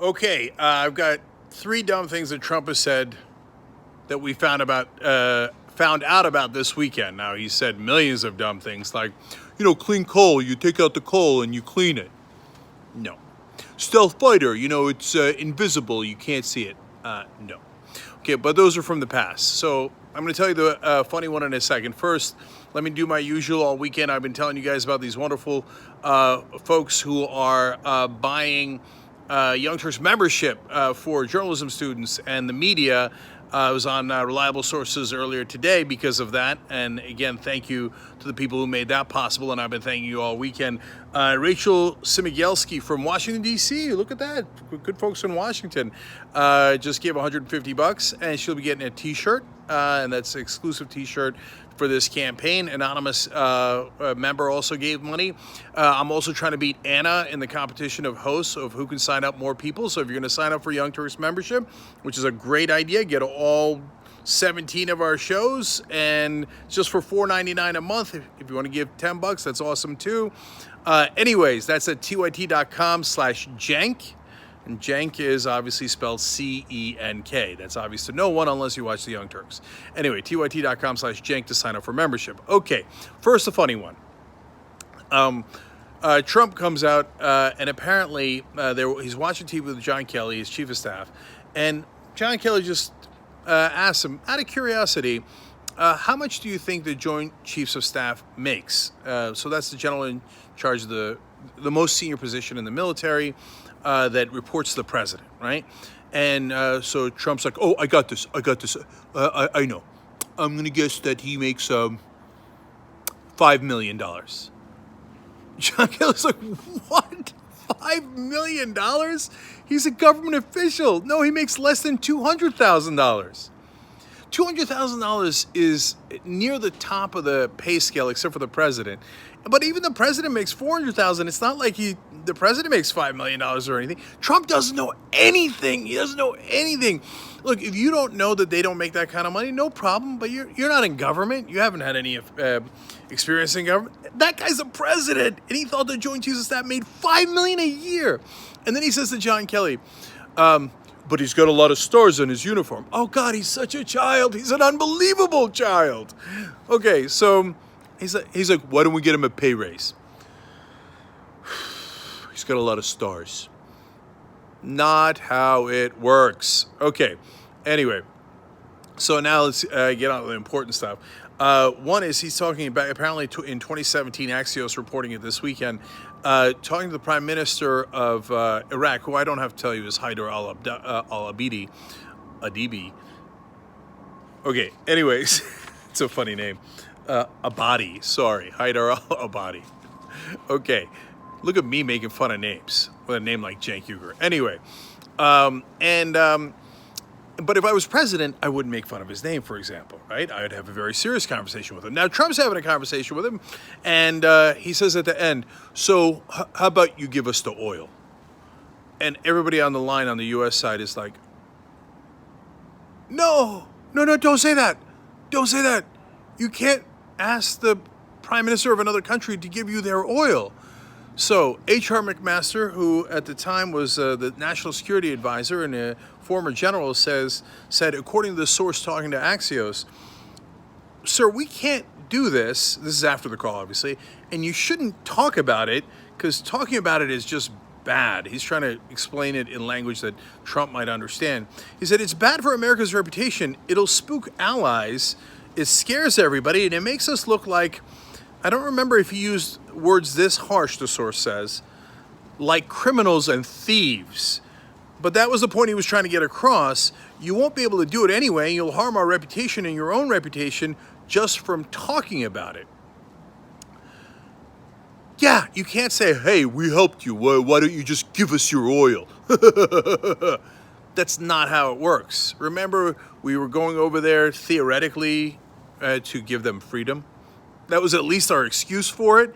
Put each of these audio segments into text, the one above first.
Okay, I've got three dumb things that Trump has said that we found out about this weekend. Now he said millions of dumb things like, clean coal. You take out the coal and you clean it. No. Stealth fighter. It's invisible. You can't see it. No. Okay, but those are from the past. So I'm going to tell you the funny one in a second. First, let me do my usual. All weekend I've been telling you guys about these wonderful folks who are buying Young Turks membership for journalism students and the media. I was on reliable sources earlier today because of that. And again, thank you to the people who made that possible. And I've been thanking you all weekend. Rachel Simigelski from Washington, D.C. Look at that. Good folks in Washington. Just gave $150 and she'll be getting a T-shirt. And that's an exclusive T-shirt for this campaign. Anonymous member also gave money. I'm also trying to beat Anna in the competition of hosts of who can sign up more people. So if you're going to sign up for Young Turks membership, which is a great idea, get all 17 of our shows, and just for $4.99 a month. If you want to give $10, that's awesome too. Anyways, that's at tyt.com/jank. And Jank is obviously spelled C-E-N-K. That's obvious to no one unless you watch the Young Turks. Anyway, tyt.com/Jank to sign up for membership. Okay, first a funny one. Trump comes out and apparently he's watching TV with John Kelly, his chief of staff, and John Kelly just asked him, out of curiosity, how much do you think the Joint Chiefs of Staff makes? So that's the general in charge of the most senior position in the military. That reports to the president, right? And so Trump's like, oh, I got this. I know. I'm going to guess that he makes $5 million. John Kelly's like, what? $5 million? He's a government official. No, he makes less than $200,000. $200,000 is near the top of the pay scale, except for the president. But even the president makes $400,000. It's not like the president makes $5 million or anything. Trump doesn't know anything. He doesn't know anything. Look, if you don't know that they don't make that kind of money, no problem. But you're not in government. You haven't had any experience in government. That guy's a president, and he thought the Joint Chiefs of Staff made $5 million a year. And then he says to John Kelly, but he's got a lot of stars on his uniform. Oh, God, he's such a child. He's an unbelievable child. Okay, so he's like, why don't we get him a pay raise? He's got a lot of stars. Not how it works. Okay, anyway, so now let's get on to the important stuff. One is he's talking about, apparently in 2017, Axios reporting it this weekend, talking to the Prime Minister of Iraq, who I don't have to tell you is Haider al-Abadi. Okay, anyways, it's a funny name. Abadi, sorry, Haider al-Abadi. Okay, look at me making fun of names with a name like Cenk Uygur. Anyway, but if I was president, I wouldn't make fun of his name, for example, right? I would have a very serious conversation with him. Now, Trump's having a conversation with him, and he says at the end, so how about you give us the oil? And everybody on the line on the U.S. side is like, no, don't say that. Don't say that. You can't ask the prime minister of another country to give you their oil. So H.R. McMaster, who at the time was the national security advisor and a former general, said, according to the source talking to Axios, sir, we can't do this. This is after the call, obviously, and you shouldn't talk about it because talking about it is just bad. He's trying to explain it in language that Trump might understand. He said, it's bad for America's reputation. It'll spook allies. It scares everybody, and it makes us look like, I don't remember if he used words this harsh, the source says, like criminals and thieves. But that was the point he was trying to get across. You won't be able to do it anyway. You'll harm our reputation and your own reputation just from talking about it. Yeah, you can't say, hey, we helped you. Why don't you just give us your oil? That's not how it works. Remember, we were going over there theoretically to give them freedom. That was at least our excuse for it.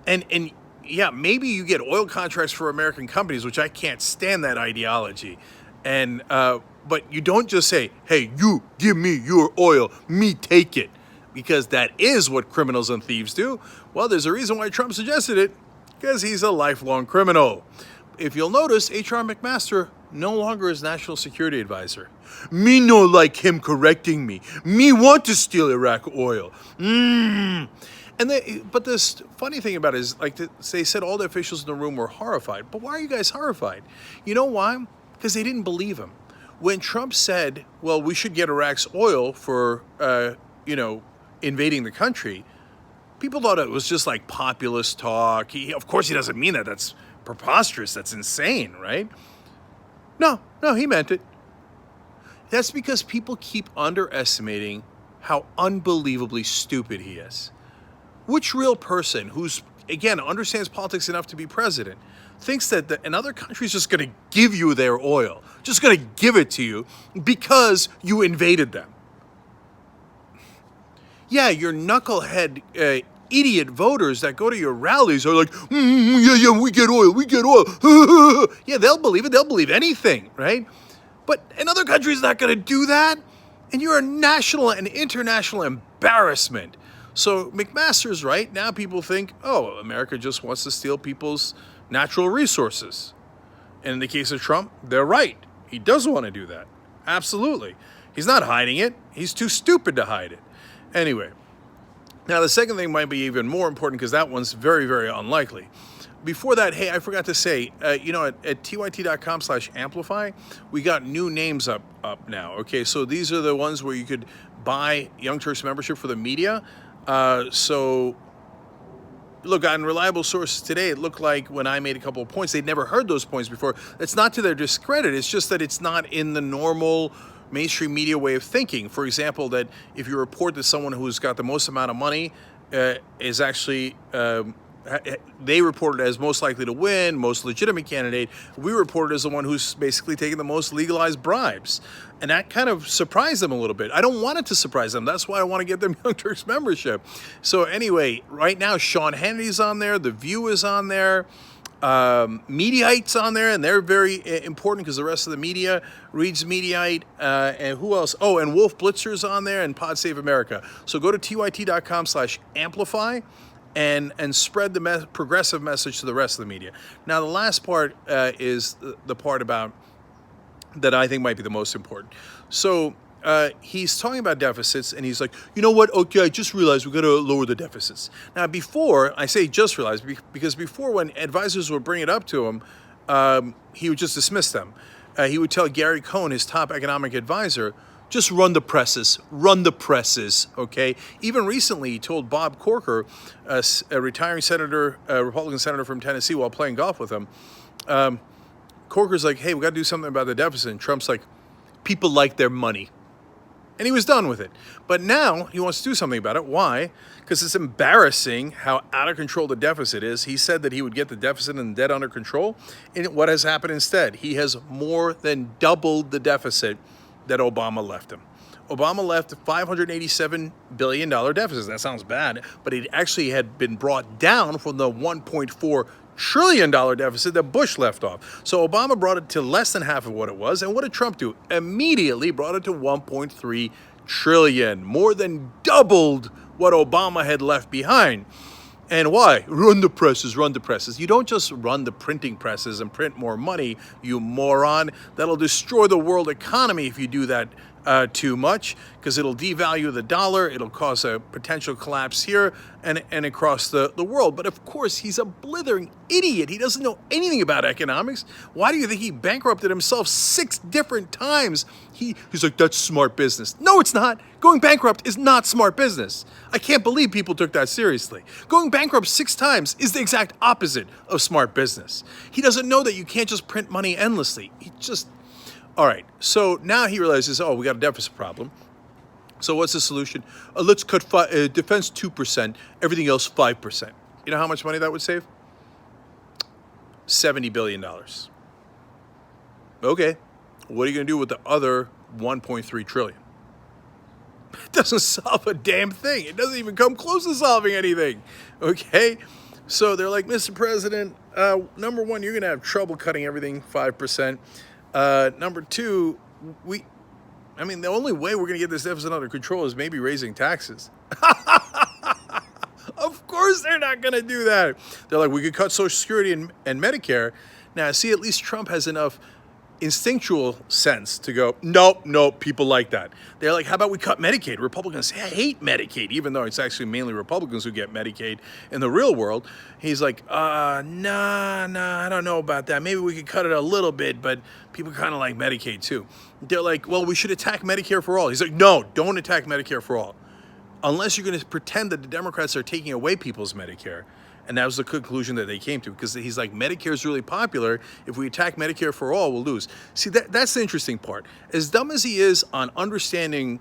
And yeah, maybe you get oil contracts for American companies, which I can't stand that ideology. And but you don't just say, hey, you give me your oil, me take it. Because that is what criminals and thieves do. Well, there's a reason why Trump suggested it, because he's a lifelong criminal. if you'll notice, H.R. McMaster no longer is National Security Advisor. Me no like him correcting me. Me want to steal Iraq oil. But this funny thing about it is, like, they said all the officials in the room were horrified. But why are you guys horrified? You know why? Because they didn't believe him. When Trump said, well, we should get Iraq's oil for, invading the country, people thought it was just like populist talk. Of course, he doesn't mean that. That's preposterous. That's insane, right? No, he meant it. That's because people keep underestimating how unbelievably stupid he is. Which real person who's, again, understands politics enough to be president thinks that another country is just going to give you their oil, just going to give it to you because you invaded them? Yeah, your knucklehead idiot voters that go to your rallies are like, yeah, we get oil. Yeah, they'll believe it. They'll believe anything, right? But another country is not going to do that. And you're a national and international embarrassment. So McMaster's right. Now people think, oh, America just wants to steal people's natural resources. And in the case of Trump, they're right. He does want to do that. Absolutely. He's not hiding it. He's too stupid to hide it. Anyway, now the second thing might be even more important because that one's very, very unlikely. Before that, hey, I forgot to say, at tyt.com/amplify, we got new names up now. Okay, so these are the ones where you could buy Young Turks membership for the media. So, look, on reliable sources today, it looked like when I made a couple of points, they'd never heard those points before. It's not to their discredit. It's just that it's not in the normal mainstream media way of thinking. For example, that if you report that someone who's got the most amount of money is actually, they report it as most likely to win, most legitimate candidate. We report it as the one who's basically taking the most legalized bribes. And that kind of surprised them a little bit. I don't want it to surprise them. That's why I want to get them Young Turks membership. So anyway, right now, Sean Hannity's on there. The View is on there. Mediaite's on there, and they're very important because the rest of the media reads Mediaite. And who else? Oh, and Wolf Blitzer's on there, and Pod Save America. So go to tyt.com/amplify and spread the progressive message to the rest of the media. Now, the last part is the part about that I think might be the most important. So he's talking about deficits, and he's like, you know what? Okay, I just realized we're going to lower the deficits. Now, before, I say just realized, because before when advisors would bring it up to him, he would just dismiss them. He would tell Gary Cohn, his top economic advisor, just run the presses, okay? Even recently, he told Bob Corker, a retiring senator, Republican senator from Tennessee, while playing golf with him, Corker's like, hey, we got to do something about the deficit. And Trump's like, people like their money. And he was done with it. But now he wants to do something about it. Why? Because it's embarrassing how out of control the deficit is. He said that he would get the deficit and the debt under control. And what has happened instead? He has more than doubled the deficit that Obama left him. Obama left a $587 billion deficit. That sounds bad, but it actually had been brought down from the $1.4 trillion deficit that Bush left off. So Obama brought it to less than half of what it was. And what did Trump do? Immediately brought it to 1.3 trillion, more than doubled what Obama had left behind. And why? Run the presses, run the presses. You don't just run the printing presses and print more money, you moron. That'll destroy the world economy if you do that too much, because it'll devalue the dollar. It'll cause a potential collapse here and across the world. But of course, he's a blithering idiot. He doesn't know anything about economics. Why do you think he bankrupted himself 6 different times? He's like, that's smart business. No, it's not. Going bankrupt is not smart business. I can't believe people took that seriously. Going bankrupt 6 times is the exact opposite of smart business. He doesn't know that you can't just print money endlessly. All right, so now he realizes, we got a deficit problem. So what's the solution? Let's cut defense 2%, everything else 5%. You know how much money that would save? $70 billion. Okay, what are you going to do with the other 1.3 trillion? It doesn't solve a damn thing. It doesn't even come close to solving anything. Okay, so they're like, Mr. President, number one, you're going to have trouble cutting everything 5%. Number two, the only way we're going to get this deficit under control is maybe raising taxes. Of course they're not going to do that. They're like, we could cut Social Security and Medicare. Now, see, at least Trump has enough instinctual sense to go, nope, nope, people like that. They're like, how about we cut Medicaid? Republicans hate Medicaid, even though it's actually mainly Republicans who get Medicaid in the real world. He's like, nah, I don't know about that. Maybe we could cut it a little bit, but people kind of like Medicaid too. They're like, well, we should attack Medicare for all. He's like, no, don't attack Medicare for all. Unless you're going to pretend that the Democrats are taking away people's Medicare. And that was the conclusion that they came to, because he's like, Medicare is really popular. If we attack Medicare for all, we'll lose. See, that's the interesting part. As dumb as he is on understanding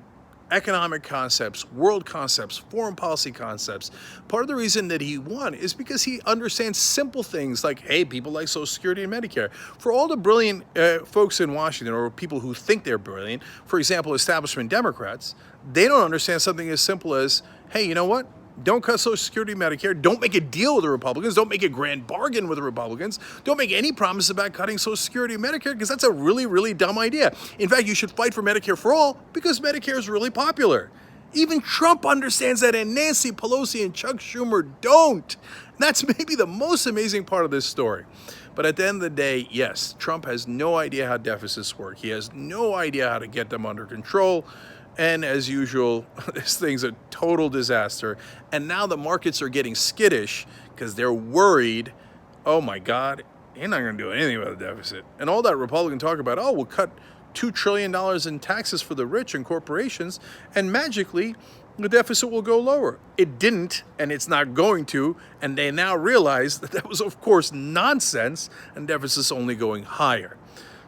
economic concepts, world concepts, foreign policy concepts, part of the reason that he won is because he understands simple things like, hey, people like Social Security and Medicare. For all the brilliant folks in Washington, or people who think they're brilliant, for example, establishment Democrats, they don't understand something as simple as, hey, you know what? Don't cut Social Security, Medicare. Don't make a deal with the Republicans. Don't make a grand bargain with the Republicans. Don't make any promise about cutting Social Security and Medicare, because that's a really, really dumb idea. In fact, you should fight for Medicare for all, because Medicare is really popular. Even Trump understands that, and Nancy Pelosi and Chuck Schumer don't. That's maybe the most amazing part of this story. But at the end of the day, yes, Trump has no idea how deficits work. He has no idea how to get them under control. And as usual, this thing's a total disaster. And now the markets are getting skittish because they're worried, oh my God, you're not going to do anything about the deficit. And all that Republican talk about, oh, we'll cut $2 trillion in taxes for the rich and corporations, and magically the deficit will go lower. It didn't, and it's not going to. And they now realize that that was, of course, nonsense, and deficit's only going higher.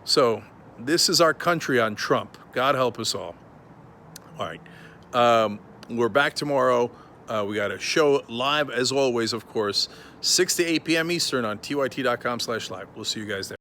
So this is our country on Trump. God help us all. All right, we're back tomorrow. We got a show live, as always, of course, 6 to 8 p.m. Eastern on tyt.com/live. We'll see you guys there.